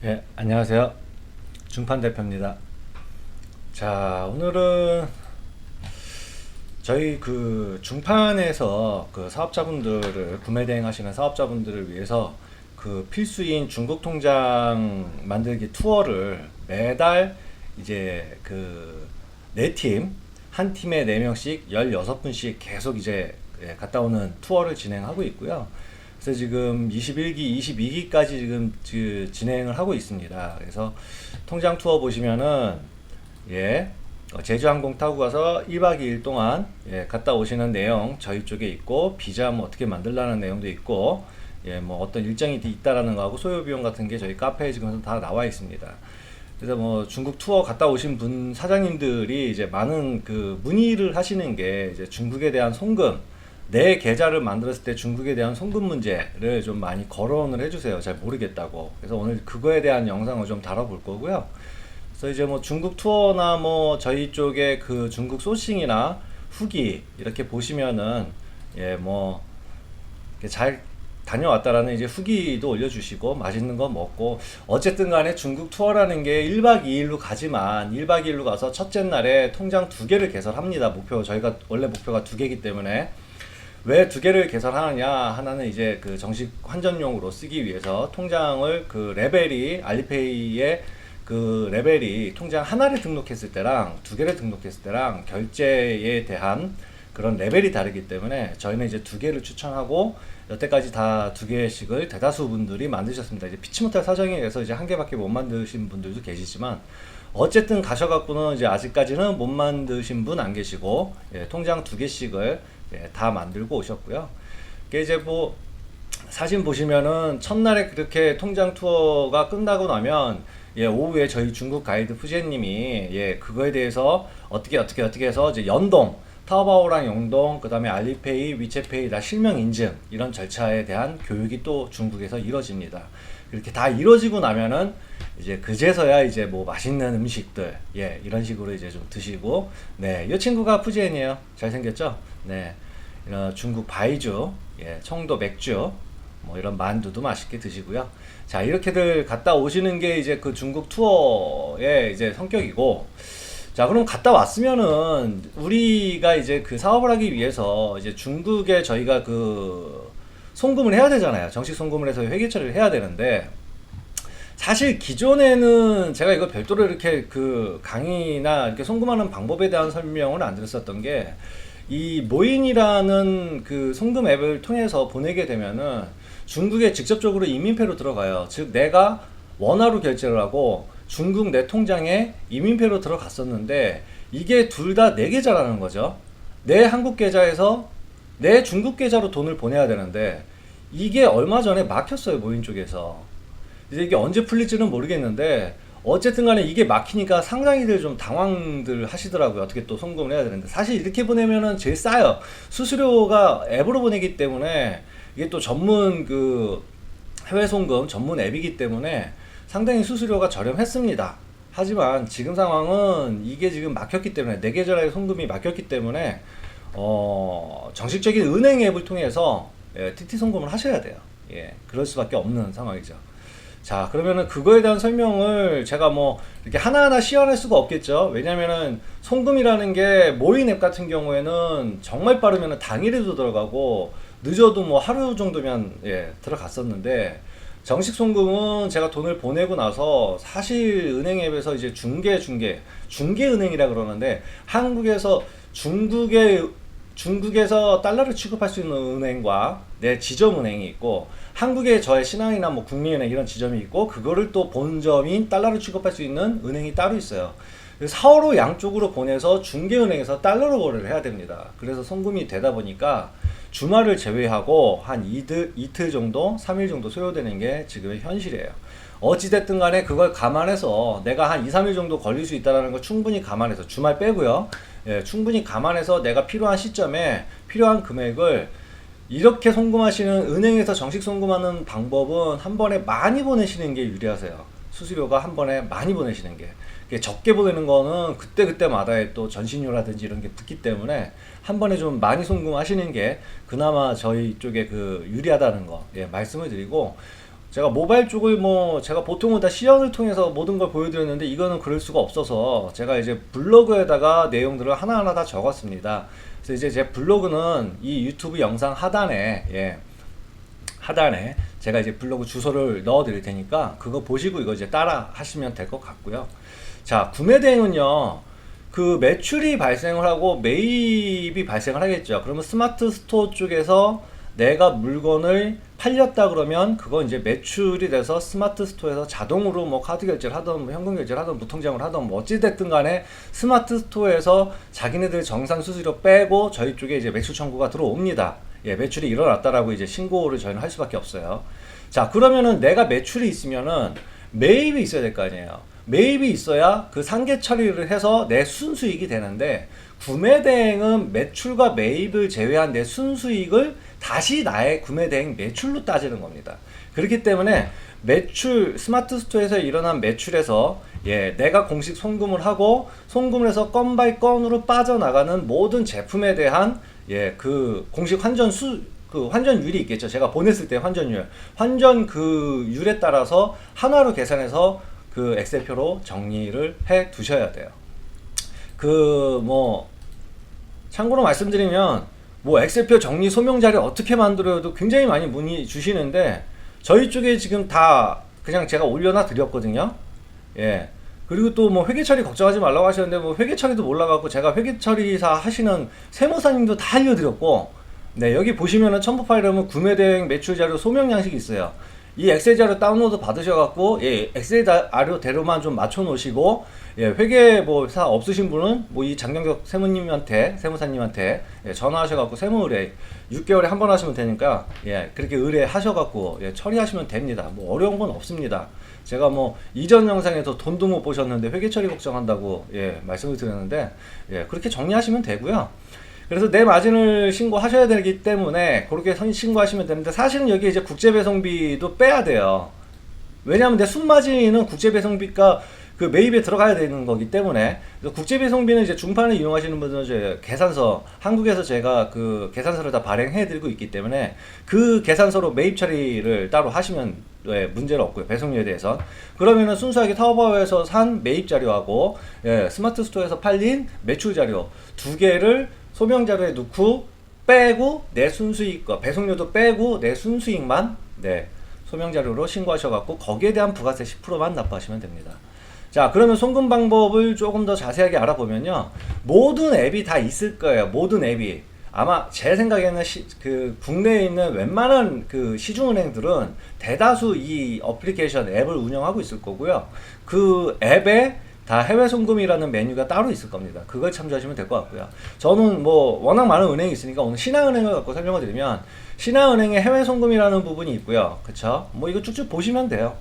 예, 안녕하세요. 중판 대표입니다. 자, 오늘은 저희 그 중판에서 그 사업자분들을 구매 대행하시는 사업자분들을 위해서 그 필수인 중국 통장 만들기 투어를 매달 이제 그 네 팀, 한 팀에 4명씩 16분씩 계속 이제 갔다 오는 투어를 진행하고 있고요. 그래서 지금 21기, 22기까지 지금 진행을 하고 있습니다. 그래서 통장 투어 보시면은 예, 제주항공 타고 가서 1박 2일 동안 갔다 오시는 내용 저희 쪽에 있고, 비자 뭐 어떻게 만들라는 내용도 있고, 뭐 어떤 일정이 있다라는 거하고 소요 비용 같은 게 저희 카페에 지금 다 나와 있습니다. 그래서 뭐 중국 투어 갔다 오신 분 사장님들이 이제 많은 그 문의를 하시는 게 이제 중국에 대한 송금, 내 계좌를 만들었을 때 중국에 대한 송금 문제를 좀 많이 거론을 해주세요. 잘 모르겠다고. 그래서 오늘 그거에 대한 영상을 좀 다뤄볼 거고요. 그래서 이제 뭐 중국 투어나 뭐 저희 쪽에 그 중국 소싱이나 후기 이렇게 보시면은 뭐 잘 다녀왔다라는 이제 후기도 올려주시고 맛있는 거 먹고, 어쨌든 간에 중국 투어라는 게 1박 2일로 가지만 1박 2일로 가서 첫째 날에 통장 2개를 개설합니다. 저희가 원래 목표가 2개이기 때문에. 왜 2개를 개설하느냐, 하나는 이제 그 정식 환전용으로 쓰기 위해서 통장을 그 레벨이 알리페이의 그 레벨이 통장 하나를 등록했을 때랑 2개를 등록했을 때랑 결제에 대한 그런 레벨이 다르기 때문에 저희는 이제 2개를 추천하고, 여태까지 다 2개씩을 대다수 분들이 만드셨습니다. 이제 피치 못할 사정에 의해서 이제 1개밖에 못 만드신 분들도 계시지만, 어쨌든 가셔갖고는 이제 아직까지는 못 만드신 분 안 계시고, 통장 2개씩을 다 만들고 오셨고요. 이제 뭐 사진 보시면은 첫날에 그렇게 통장 투어가 끝나고 나면 오후에 저희 중국 가이드 푸제님이 그거에 대해서 어떻게 해서 이제 연동, 타오바오랑 연동, 그 다음에 알리페이, 위챗페이 다 실명 인증 이런 절차에 대한 교육이 또 중국에서 이루어집니다. 이렇게 다 이루어지고 나면은 이제 그제서야 이제 뭐 맛있는 음식들 이런 식으로 이제 좀 드시고, 이 친구가 푸지엔이에요. 잘생겼죠? 이런 중국 바이주, 청도 맥주, 뭐 이런 만두도 맛있게 드시고요. 자, 이렇게들 갔다 오시는 게 이제 그 중국 투어의 이제 성격이고, 자, 그럼 갔다 왔으면은 우리가 이제 그 사업을 하기 위해서 이제 중국에 저희가 그 송금을 해야 되잖아요. 정식 송금을 해서 회계 처리를 해야 되는데, 사실 기존에는 제가 이거 별도로 이렇게 그 강의나 이렇게 송금하는 방법에 대한 설명을 안 드렸었던 게, 이 모인이라는 그 송금 앱을 통해서 보내게 되면은 중국에 직접적으로 이민폐로 들어가요. 즉 내가 원화로 결제를 하고 중국 내 통장에 이민폐로 들어갔었는데, 이게 둘 다 내 계좌라는 거죠. 내 한국 계좌에서 내 중국 계좌로 돈을 보내야 되는데, 이게 얼마 전에 막혔어요, 모인 쪽에서. 이제 이게 언제 풀릴지는 모르겠는데, 어쨌든 간에 이게 막히니까 상당히들 좀 당황들 하시더라고요. 어떻게 또 송금을 해야 되는데. 사실 이렇게 보내면은 제일 싸요. 수수료가 앱으로 보내기 때문에, 이게 또 전문 그 해외 송금 전문 앱이기 때문에 상당히 수수료가 저렴했습니다. 하지만 지금 상황은 이게 지금 막혔기 때문에, 내 계좌에 송금이 막혔기 때문에 정식적인 은행 앱을 통해서 TT 송금을 하셔야 돼요. 그럴 수밖에 없는 상황이죠. 자, 그러면은 그거에 대한 설명을 제가 뭐 이렇게 하나하나 시연할 수가 없겠죠. 왜냐면은 송금이라는 게 모인 앱 같은 경우에는 정말 빠르면은 당일에도 들어가고, 늦어도 뭐 하루 정도면 들어갔었는데, 정식 송금은 제가 돈을 보내고 나서 사실 은행 앱에서 이제 중개은행이라 그러는데, 한국에서 중국에서 달러를 취급할 수 있는 은행과 내 지점은행이 있고, 한국에 저의 신한이나 뭐 국민은행 이런 지점이 있고, 그거를 또 본점인 달러를 취급할 수 있는 은행이 따로 있어요. 서로 양쪽으로 보내서 중개은행에서 달러로 거래를 해야 됩니다. 그래서 송금이 되다 보니까 주말을 제외하고 한 이틀 정도, 3일 정도 소요되는 게 지금의 현실이에요. 어찌됐든 간에 그걸 감안해서 내가 한 2, 3일 정도 걸릴 수 있다는 걸 충분히 감안해서, 주말 빼고요. 충분히 감안해서 내가 필요한 시점에 필요한 금액을 이렇게 송금하시는, 은행에서 정식 송금하는 방법은 한 번에 많이 보내시는 게 유리하세요. 수수료가 한 번에 많이 보내시는 게. 적게 보내는 거는 그때그때마다의 또 전신료라든지 이런 게 붙기 때문에 한 번에 좀 많이 송금하시는 게 그나마 저희 쪽에 그 유리하다는 거 말씀을 드리고, 제가 모바일 쪽을 뭐 제가 보통은 다 시연을 통해서 모든 걸 보여드렸는데 이거는 그럴 수가 없어서 제가 이제 블로그에다가 내용들을 하나하나 다 적었습니다. 그래서 이제 제 블로그는 이 유튜브 영상 하단에 하단에 제가 이제 블로그 주소를 넣어 드릴 테니까 그거 보시고 이거 이제 따라 하시면 될 것 같고요. 자, 구매 대행은요. 그 매출이 발생을 하고 매입이 발생을 하겠죠. 그러면 스마트 스토어 쪽에서 내가 물건을 팔렸다 그러면 그건 이제 매출이 돼서 스마트 스토어에서 자동으로 뭐 카드 결제를 하든 뭐 현금 결제를 하든 무통장으로 하든 뭐 어찌됐든 간에 스마트 스토어에서 자기네들 정산 수수료 빼고 저희 쪽에 이제 매출 청구가 들어옵니다. 예, 매출이 일어났다라고 이제 신고를 저희는 할 수밖에 없어요. 자, 그러면은 내가 매출이 있으면은 매입이 있어야 될 거 아니에요. 매입이 있어야 그 상계 처리를 해서 내 순수익이 되는데 구매 대행은 매출과 매입을 제외한 내 순수익을 다시 나의 구매 대행 매출로 따지는 겁니다. 그렇기 때문에 매출 스마트 스토어에서 일어난 매출에서 내가 공식 송금을 하고 송금을 해서 건 바이 건으로 빠져나가는 모든 제품에 대한 그 공식 그 환전율이 있겠죠. 제가 보냈을 때 환전 그 율에 따라서 한화로 계산해서 그 엑셀표로 정리를 해 두셔야 돼요. 그 뭐 참고로 말씀드리면 뭐 엑셀표 정리 소명 자료 어떻게 만들어도 굉장히 많이 문의 주시는데 저희 쪽에 지금 다 그냥 제가 올려놔 드렸거든요. 예. 그리고 또 뭐 회계 처리 걱정하지 말라고 하셨는데 뭐 회계 처리도 몰라갖고 제가 회계 처리사 하시는 세무사님도 다 알려드렸고, 네, 여기 보시면은 첨부 파일이면 구매 대행 매출 자료 소명 양식이 있어요. 이 엑셀 자료 다운로드 받으셔갖고 엑셀 자료대로만 좀 맞춰 놓으시고 회계 뭐 사 없으신 분은 뭐 이 장경석 세무사님한테 전화하셔갖고 세무 의뢰 6개월에 한 번 하시면 되니까 그렇게 의뢰하셔갖고 처리하시면 됩니다. 뭐 어려운 건 없습니다. 제가 뭐 이전 영상에서 돈도 못 보셨는데 회계 처리 걱정한다고 말씀을 드렸는데 그렇게 정리하시면 되고요. 그래서 내 마진을 신고하셔야 되기 때문에 그렇게 신고하시면 되는데 사실은 여기 이제 국제배송비도 빼야 돼요. 왜냐하면 내 순마진은 국제배송비가 그 매입에 들어가야 되는 거기 때문에 국제배송비는 이제 중판을 이용하시는 분들은 이제 계산서 한국에서 제가 그 계산서를 다 발행해 드리고 있기 때문에 그 계산서로 매입 처리를 따로 하시면 문제는 없고요. 배송료에 대해서 그러면은 순수하게 타오바오에서 산 매입 자료하고 스마트 스토어에서 팔린 매출 자료 두 개를 소명 자료에 넣고 빼고 내 순수익과 배송료도 빼고 내 순수익만 소명 자료로 신고하셔갖고 거기에 대한 부가세 10%만 납부하시면 됩니다. 자, 그러면 송금 방법을 조금 더 자세하게 알아보면요, 모든 앱이 다 있을 거예요. 모든 앱이 아마 제 생각에는 그 국내에 있는 웬만한 그 시중은행들은 대다수 이 어플리케이션 앱을 운영하고 있을 거고요. 그 앱에 다 해외 송금이라는 메뉴가 따로 있을 겁니다. 그걸 참조하시면 될 것 같고요. 저는 뭐 워낙 많은 은행이 있으니까 오늘 신한은행을 갖고 설명을 드리면 신한은행에 해외 송금이라는 부분이 있고요. 그쵸? 뭐 이거 쭉쭉 보시면 돼요.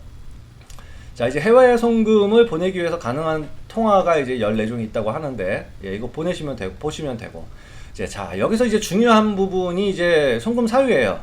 자, 이제 해외 송금을 보내기 위해서 가능한 통화가 이제 14종이 있다고 하는데 이거 보내시면 되고 보시면 되고 이제 자, 여기서 이제 중요한 부분이 이제 송금 사유예요.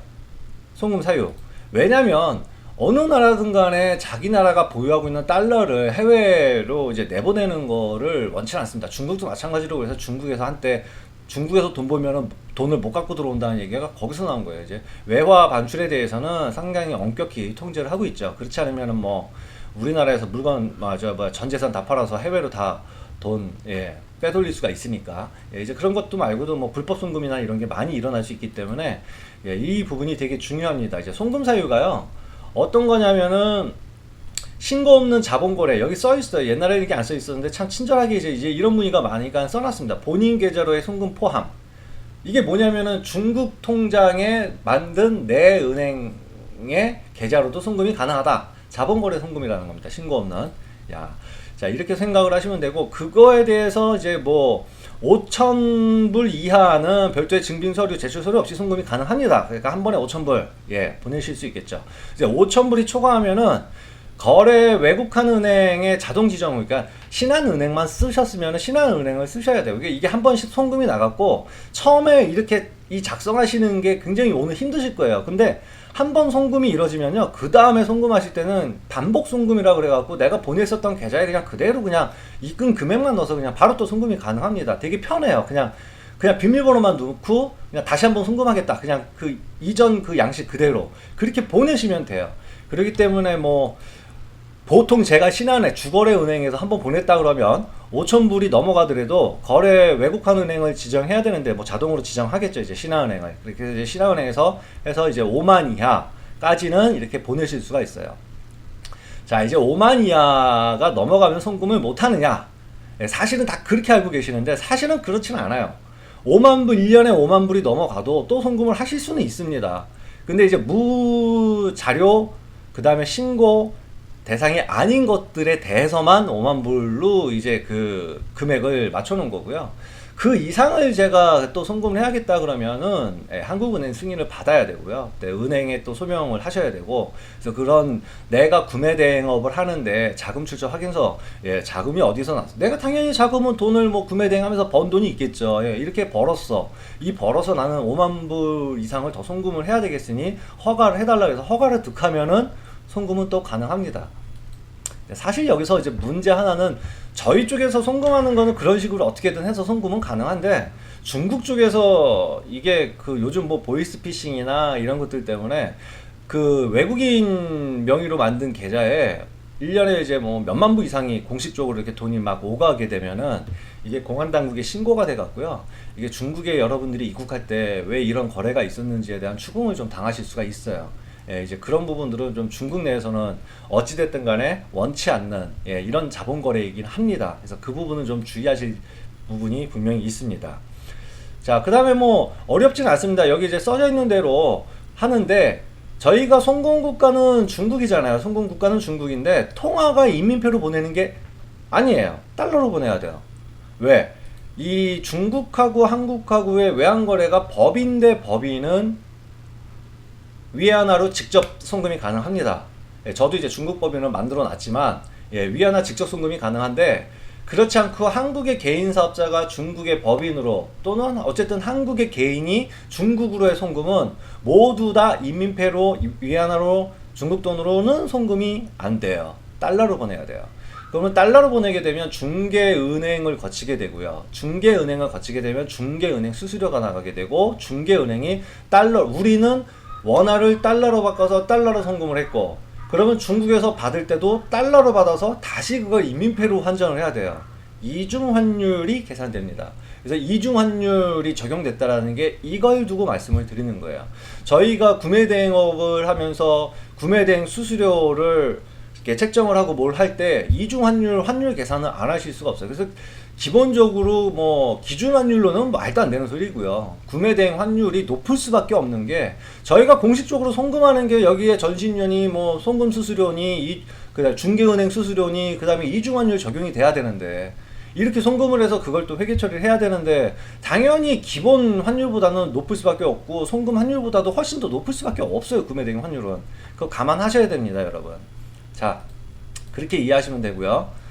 송금 사유. 왜냐면 어느 나라든 간에 자기 나라가 보유하고 있는 달러를 해외로 이제 내보내는 거를 원치 않습니다. 중국도 마찬가지로 그래서 중국에서 한때 중국에서 돈 벌면은 돈을 못 갖고 들어온다는 얘기가 거기서 나온 거예요. 이제 외화 반출에 대해서는 상당히 엄격히 통제를 하고 있죠. 그렇지 않으면은 뭐 우리나라에서 물건 전 재산 다 팔아서 해외로 다 돈 빼돌릴 수가 있으니까 이제 그런 것도 말고도 뭐 불법 송금이나 이런 게 많이 일어날 수 있기 때문에 이 부분이 되게 중요합니다. 이제 송금 사유가요 어떤 거냐면은 신고 없는 자본거래 여기 써 있어요. 옛날에 이렇게 안 써 있었는데 참 친절하게 이제 이런 문의가 많으니까 써놨습니다. 본인 계좌로의 송금 포함. 이게 뭐냐면은 중국 통장에 만든 내 은행의 계좌로도 송금이 가능하다. 자본거래 송금이라는 겁니다. 신고 없는. 자, 이렇게 생각을 하시면 되고, 그거에 대해서 이제 뭐 5,000불 이하는 별도의 증빙 서류, 제출 서류 없이 송금이 가능합니다. 그러니까 한 번에 5,000불 보내실 수 있겠죠. 이제 5,000불이 초과하면은 거래 외국한 은행의 자동 지정, 그러니까 신한은행만 쓰셨으면 신한은행을 쓰셔야 돼요. 이게 한 번씩 송금이 나갔고 처음에 이렇게 이 작성하시는 게 굉장히 오늘 힘드실 거예요. 근데 한 번 송금이 이루어지면요, 그 다음에 송금하실 때는 반복 송금이라고 그래갖고 내가 보냈었던 계좌에 그냥 그대로 그냥 입금 금액만 넣어서 그냥 바로 또 송금이 가능합니다. 되게 편해요. 그냥 비밀번호만 넣고 그냥 다시 한번 송금하겠다. 그냥 그 이전 그 양식 그대로 그렇게 보내시면 돼요. 그렇기 때문에 뭐 보통 제가 신한은행 주거래 은행에서 한번 보냈다 그러면 5,000불이 넘어가더라도 거래 외국환 은행을 지정해야 되는데 뭐 자동으로 지정하겠죠, 이제 신한은행을. 그렇게 이제 신한은행에서 해서 이제 5만 이하까지는 이렇게 보내실 수가 있어요. 자, 이제 5만 이하가 넘어가면 송금을 못 하느냐? 사실은 다 그렇게 알고 계시는데 사실은 그렇지는 않아요. 5만 불, 1년에 5만 불이 넘어가도 또 송금을 하실 수는 있습니다. 근데 이제 무자료, 그 다음에 신고 대상이 아닌 것들에 대해서만 5만 불로 이제 그 금액을 맞춰 놓은 거고요. 그 이상을 제가 또 송금을 해야겠다 그러면은 한국은행 승인을 받아야 되고요. 은행에 또 소명을 하셔야 되고, 그래서 그런 내가 구매 대행업을 하는데 자금 출처 확인서, 자금이 어디서 났어? 내가 당연히 자금은 돈을 뭐 구매 대행하면서 번 돈이 있겠죠. 이렇게 벌었어. 이 벌어서 나는 5만 불 이상을 더 송금을 해야 되겠으니 허가를 해달라고 해서 허가를 득하면은 송금은 또 가능합니다. 사실 여기서 이제 문제 하나는 저희 쪽에서 송금하는 거는 그런 식으로 어떻게든 해서 송금은 가능한데 중국 쪽에서 이게 그 요즘 뭐 보이스피싱이나 이런 것들 때문에 그 외국인 명의로 만든 계좌에 1년에 이제 뭐 몇만 불 이상이 공식적으로 이렇게 돈이 막 오가게 되면은 이게 공안 당국에 신고가 돼 갖고요. 이게 중국에 여러분들이 입국할 때 왜 이런 거래가 있었는지에 대한 추궁을 좀 당하실 수가 있어요. 이제 그런 부분들은 좀 중국 내에서는 어찌됐든 간에 원치 않는 이런 자본거래이긴 합니다. 그래서 그 부분은 좀 주의하실 부분이 분명히 있습니다. 자, 그 다음에 뭐 어렵진 않습니다. 여기 이제 써져 있는 대로 하는데 저희가 송금국가는 중국이잖아요. 송금국가는 중국인데 통화가 인민폐로 보내는 게 아니에요. 달러로 보내야 돼요. 왜? 이 중국하고 한국하고의 외환거래가 법인데 법인은 위안화로 직접 송금이 가능합니다. 저도 이제 중국 법인을 만들어 놨지만 위안화 직접 송금이 가능한데 그렇지 않고 한국의 개인 사업자가 중국의 법인으로 또는 어쨌든 한국의 개인이 중국으로의 송금은 모두 다 인민폐로 위안화로 중국 돈으로는 송금이 안 돼요. 달러로 보내야 돼요. 그러면 달러로 보내게 되면 중개은행을 거치게 되고요. 중개은행을 거치게 되면 중개은행 수수료가 나가게 되고 중개은행이 달러, 우리는 원화를 달러로 바꿔서 달러로 송금을 했고 그러면 중국에서 받을 때도 달러로 받아서 다시 그걸 인민폐로 환전을 해야 돼요. 이중 환율이 계산됩니다. 그래서 이중 환율이 적용됐다라는 게 이걸 두고 말씀을 드리는 거예요. 저희가 구매 대행업을 하면서 구매 대행 수수료를 이렇게 책정을 하고 뭘 할 때 이중 환율 계산을 안 하실 수가 없어요. 그래서 기본적으로 뭐 기준 환율로는 말도 안 되는 소리고요. 구매 대행 환율이 높을 수밖에 없는 게 저희가 공식적으로 송금하는 게 여기에 전신료니 뭐 송금 수수료니 그다음 중개은행 수수료니 그다음에 이중 환율 적용이 돼야 되는데 이렇게 송금을 해서 그걸 또 회계 처리를 해야 되는데 당연히 기본 환율보다는 높을 수밖에 없고 송금 환율보다도 훨씬 더 높을 수밖에 없어요. 구매 대행 환율은. 그거 감안하셔야 됩니다, 여러분. 자, 그렇게 이해하시면 되고요.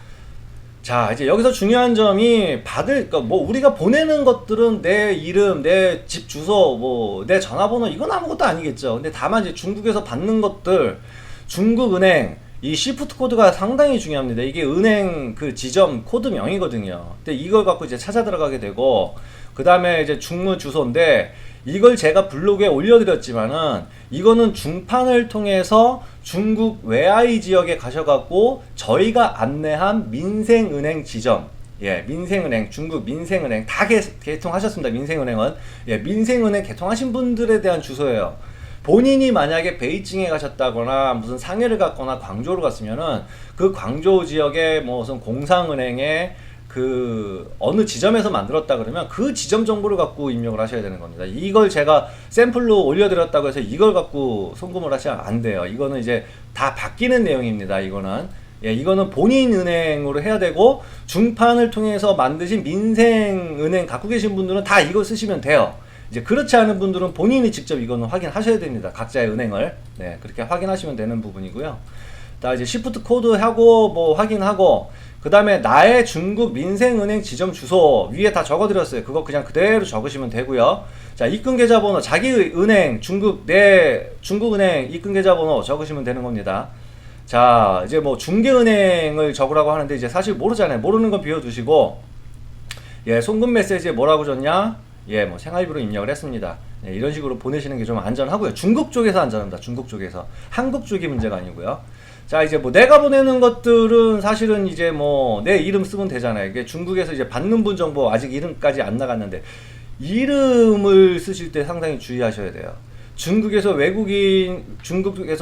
자, 이제 여기서 중요한 점이 그러니까 뭐 우리가 보내는 것들은 내 이름, 내 집 주소, 뭐 내 전화번호 이건 아무것도 아니겠죠. 근데 다만 이제 중국에서 받는 것들, 중국은행 이 시프트 코드가 상당히 중요합니다. 이게 은행 그 지점 코드명이거든요. 근데 이걸 갖고 이제 찾아 들어가게 되고 그 다음에 이제 중무 주소인데 이걸 제가 블로그에 올려드렸지만은 이거는 중판을 통해서 중국 외화의 지역에 가셔갖고 저희가 안내한 민생은행 지점, 민생은행, 중국 민생은행 다 개통하셨습니다. 민생은행은 민생은행 개통하신 분들에 대한 주소예요. 본인이 만약에 베이징에 가셨다거나 무슨 상해를 갔거나 광저우를 갔으면은 그 광저우 지역에 뭐 무슨 공상은행에 그 어느 지점에서 만들었다 그러면 그 지점 정보를 갖고 입력을 하셔야 되는 겁니다. 이걸 제가 샘플로 올려드렸다고 해서 이걸 갖고 송금을 하시면 안 돼요. 이거는 이제 다 바뀌는 내용입니다. 이거는 본인 은행으로 해야 되고 중판을 통해서 만드신 민생은행 갖고 계신 분들은 다 이거 쓰시면 돼요. 이제 그렇지 않은 분들은 본인이 직접 이거는 확인하셔야 됩니다. 각자의 은행을 그렇게 확인하시면 되는 부분이고요. 자, 이제 시프트 코드 하고 뭐 확인하고 그 다음에 나의 중국 민생은행 지점 주소 위에 다 적어드렸어요. 그거 그냥 그대로 적으시면 되고요. 자, 입금 계좌번호 자기 은행 중국은행 입금 계좌번호 적으시면 되는 겁니다. 자, 이제 뭐 중개은행을 적으라고 하는데 이제 사실 모르잖아요. 모르는 건 비워두시고 송금 메시지에 뭐라고 줬냐? 예, 뭐 생활비로 입력을 했습니다. 예, 이런 식으로 보내시는 게 좀 안전하고요. 중국 쪽에서 안전합니다. 중국 쪽에서. 한국 쪽이 문제가 아니고요. 자, 이제 뭐 내가 보내는 것들은 사실은 이제 뭐 내 이름 쓰면 되잖아요. 이게 중국에서 이제 받는 분 정보 아직 이름까지 안 나갔는데 이름을 쓰실 때 상당히 주의하셔야 돼요. 중국에서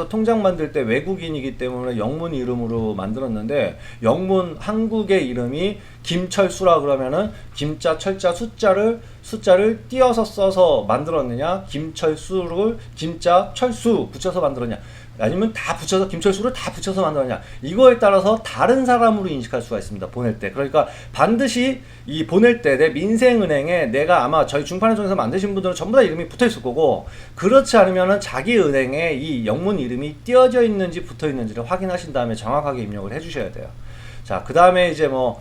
통장 만들 때 외국인이기 때문에 영문 이름으로 만들었는데 영문 한국의 이름이 김철수라 그러면은 김자 철자 숫자를 띄어서 써서 만들었느냐 김철수를 김자 철수 붙여서 만들었냐 아니면 다 붙여서 김철수를 다 붙여서 만들었냐 이거에 따라서 다른 사람으로 인식할 수가 있습니다. 보낼 때. 그러니까 반드시 이 보낼 때 내 민생은행에 내가 아마 저희 중판회전에서 만드신 분들은 전부 다 이름이 붙어 있을 거고 그렇지 않으면은 자기 은행에 이 영문 이름이 띄어져 있는지 붙어 있는지를 확인하신 다음에 정확하게 입력을 해 주셔야 돼요. 자, 그 다음에 이제 뭐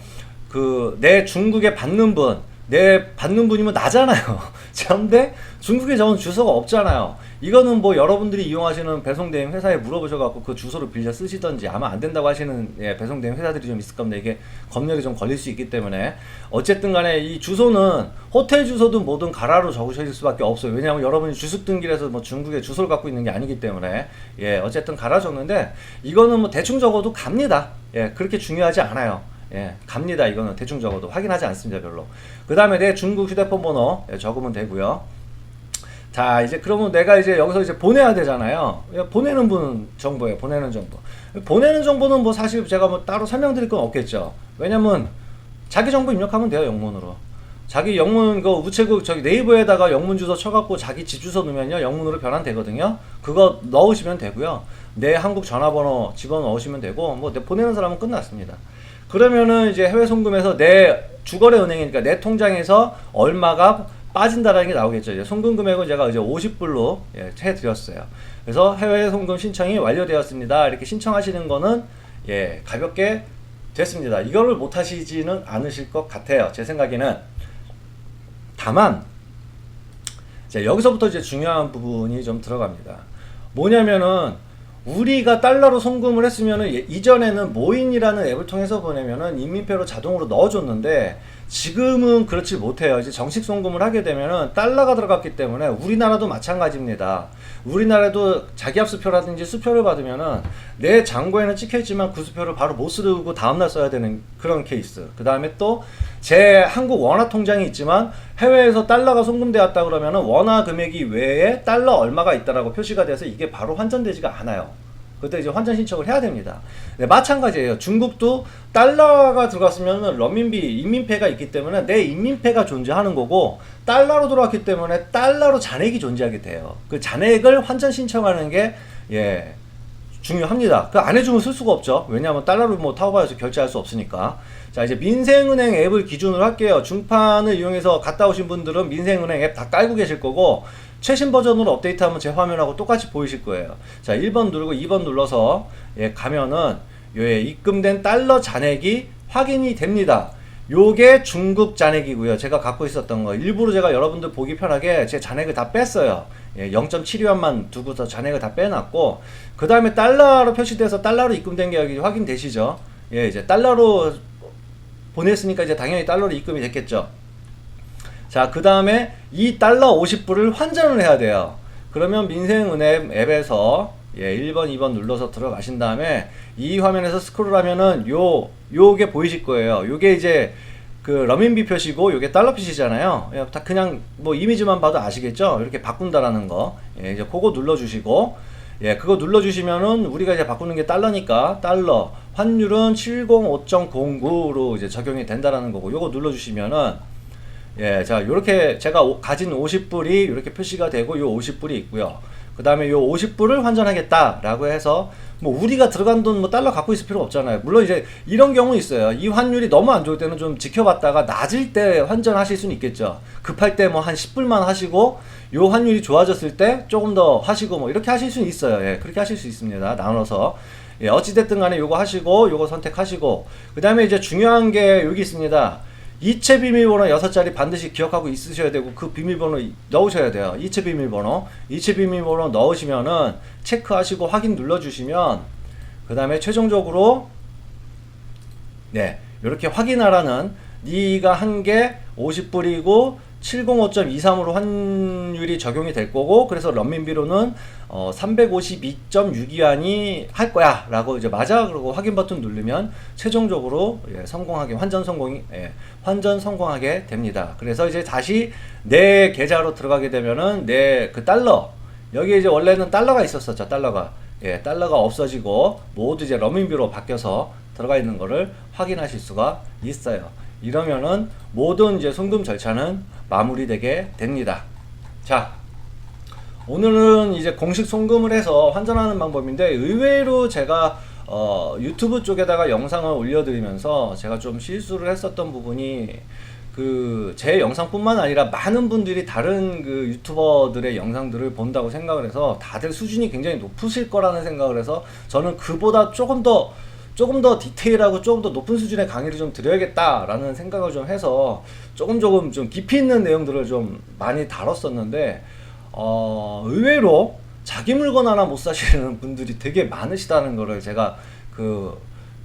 내 중국에 받는 분이면 나잖아요. 그런데 중국에 적은 주소가 없잖아요. 이거는 뭐 여러분들이 이용하시는 배송대행 회사에 물어보셔갖고 그 주소를 빌려 쓰시던지 아마 안 된다고 하시는 배송대행 회사들이 좀 있을 겁니다. 이게 검열이 좀 걸릴 수 있기 때문에 어쨌든 간에 이 주소는 호텔 주소든 뭐든 가라로 적으실 수밖에 없어요. 왜냐하면 여러분이 주식 등기에서 뭐 중국에 주소를 갖고 있는 게 아니기 때문에 어쨌든 가라 적는데 이거는 뭐 대충 적어도 갑니다. 그렇게 중요하지 않아요. 갑니다. 이거는 대충 적어도 확인하지 않습니다. 별로. 그 다음에 내 중국 휴대폰 번호 적으면 되고요. 자, 이제 그러면 내가 이제 여기서 이제 보내야 되잖아요. 보내는 분 정보예요. 보내는 정보. 보내는 정보는 뭐 사실 제가 뭐 따로 설명드릴 건 없겠죠. 왜냐면 자기 정보 입력하면 돼요. 영문으로. 자기 영문 그 우체국 저기 네이버에다가 영문 주소 쳐갖고 자기 집 주소 넣으면요 영문으로 변환되거든요. 그거 넣으시면 되고요. 내 한국 전화번호 집어넣으시면 되고 뭐 보내는 사람은 끝났습니다. 그러면은 이제 해외 송금에서 내 주거래 은행이니까 내 통장에서 얼마가 빠진다라는 게 나오겠죠. 이제 송금 금액은 제가 이제 50불로 해드렸어요. 그래서 해외 송금 신청이 완료되었습니다. 이렇게 신청하시는 거는 가볍게 됐습니다. 이거를 못 하시지는 않으실 것 같아요. 제 생각에는. 다만 여기서부터 이제 중요한 부분이 좀 들어갑니다. 뭐냐면은 우리가 달러로 송금을 했으면은 이전에는 모인이라는 앱을 통해서 보내면은 인민폐로 자동으로 넣어줬는데 지금은 그렇지 못해요. 이제 정식 송금을 하게 되면은 달러가 들어갔기 때문에 우리나라도 마찬가지입니다. 우리나라도 자기압수표라든지 수표를 받으면은 내 잔고에는 찍혀있지만 그 수표를 바로 못 쓰고 다음날 써야 되는 그런 케이스. 그 다음에 또 제 한국 원화 통장이 있지만 해외에서 달러가 송금되었다 그러면은 원화 금액이 외에 달러 얼마가 있다라고 표시가 돼서 이게 바로 환전되지가 않아요. 그때 이제 환전 신청을 해야 됩니다. 마찬가지예요. 중국도 달러가 들어갔으면 renminbi 인민폐가 있기 때문에 내 인민폐가 존재하는 거고 달러로 들어왔기 때문에 달러로 잔액이 존재하게 돼요. 그 잔액을 환전 신청하는 게 중요합니다. 그 안 해주면 쓸 수가 없죠. 왜냐하면 달러로 뭐 타오바이에서 결제할 수 없으니까. 자, 이제 민생은행 앱을 기준으로 할게요. 중판을 이용해서 갔다 오신 분들은 민생은행 앱 다 깔고 계실 거고 최신 버전으로 업데이트하면 제 화면하고 똑같이 보이실 거예요. 자, 1번 누르고 2번 눌러서 가면은 입금된 달러 잔액이 확인이 됩니다. 요게 중국 잔액이고요. 제가 갖고 있었던 거 일부러 제가 여러분들 보기 편하게 제 잔액을 다 뺐어요. 0.72원만 두고서 잔액을 다 빼놨고 그 다음에 달러로 표시돼서 달러로 입금된 게 여기 확인되시죠? 이제 달러로 보냈으니까 이제 당연히 달러로 입금이 됐겠죠. 자, 그 다음에 이 달러 50불을 환전을 해야 돼요. 그러면 민생은행 앱에서 1번, 2번 눌러서 들어가신 다음에 이 화면에서 스크롤하면은 요게 보이실 거예요. 요게 이제 그 renminbi 표시고 요게 달러 표시잖아요. 다 그냥 뭐 이미지만 봐도 아시겠죠? 이렇게 바꾼다라는 거. 이제 그거 눌러주시고 그거 눌러주시면은 우리가 이제 바꾸는 게 달러니까 달러 환율은 705.09로 이제 적용이 된다라는 거고 요거 눌러주시면은 자, 요렇게 제가 가진 50불이 이렇게 표시가 되고 요 50불이 있고요. 그 다음에 요 50불을 환전하겠다라고 해서 뭐 우리가 들어간 돈 뭐 달러 갖고 있을 필요 없잖아요. 물론 이제 이런 경우 있어요. 이 환율이 너무 안 좋을 때는 좀 지켜봤다가 낮을 때 환전하실 수는 있겠죠. 급할 때 뭐 한 10불만 하시고 요 환율이 좋아졌을 때 조금 더 하시고 뭐 이렇게 하실 수는 있어요. 그렇게 하실 수 있습니다. 나눠서. 어찌됐든 간에 요거 하시고 요거 선택하시고 그 다음에 이제 중요한 게 여기 있습니다. 이체 비밀번호 6자리 반드시 기억하고 있으셔야 되고 그 비밀번호 넣으셔야 돼요. 이체 비밀번호 넣으시면은 체크하시고 확인 눌러주시면 그 다음에 최종적으로 이렇게 확인하라는 네가 한 게 50불이고 705.23으로 환율이 적용이 될 거고, 그래서 런민비로는 352.6위안이 할 거야 라고 이제 맞아 그러고 확인 버튼 누르면 최종적으로 성공하게 환전 성공하게 됩니다. 그래서 이제 다시 내 계좌로 들어가게 되면은 내 그 달러, 여기 이제 원래는 달러가 있었었죠. 달러가 없어지고 모두 이제 런민비로 바뀌어서 들어가 있는 거를 확인하실 수가 있어요. 이러면은 모든 이제 송금 절차는 마무리되게 됩니다. 자, 오늘은 이제 공식 송금을 해서 환전하는 방법인데, 의외로 제가 유튜브 쪽에다가 영상을 올려드리면서 제가 좀 실수를 했었던 부분이, 그 제 영상뿐만 아니라 많은 분들이 다른 그 유튜버들의 영상들을 본다고 생각을 해서 다들 수준이 굉장히 높으실 거라는 생각을 해서, 저는 그보다 조금 더 디테일하고 조금 더 높은 수준의 강의를 좀 드려야겠다라는 생각을 좀 해서 조금 좀 깊이 있는 내용들을 좀 많이 다뤘었는데, 의외로 자기 물건 하나 못 사시는 분들이 되게 많으시다는 거를 제가 그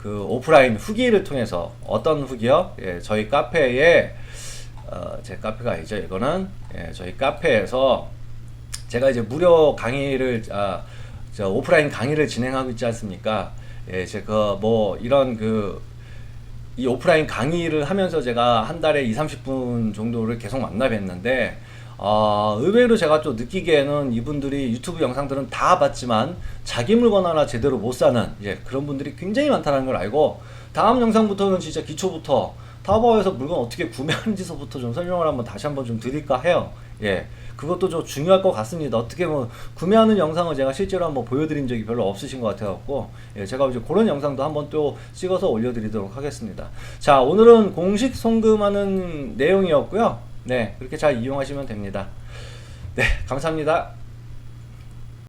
오프라인 후기를 통해서, 어떤 후기요? 저희 카페에, 제 카페가 아니죠, 이거는. 저희 카페에서 제가 이제 무료 강의를, 오프라인 강의를 진행하고 있지 않습니까? 제가 뭐 이런 이 오프라인 강의를 하면서 제가 한 달에 2-30분 정도를 계속 만나 뵀는데, 의외로 제가 또 느끼기에는 이분들이 유튜브 영상들은 다 봤지만 자기 물건 하나 제대로 못 사는 그런 분들이 굉장히 많다는 걸 알고, 다음 영상부터는 진짜 기초부터 타오바오에서 물건 어떻게 구매하는지서부터 좀 설명을 다시 한번 좀 드릴까 해요. 그것도 좀 중요할 것 같습니다. 어떻게 뭐 구매하는 영상을 제가 실제로 한번 보여드린 적이 별로 없으신 것 같아갖고, 제가 이제 그런 영상도 한번 또 찍어서 올려드리도록 하겠습니다. 자, 오늘은 공식 송금하는 내용이었고요. 그렇게 잘 이용하시면 됩니다. 감사합니다.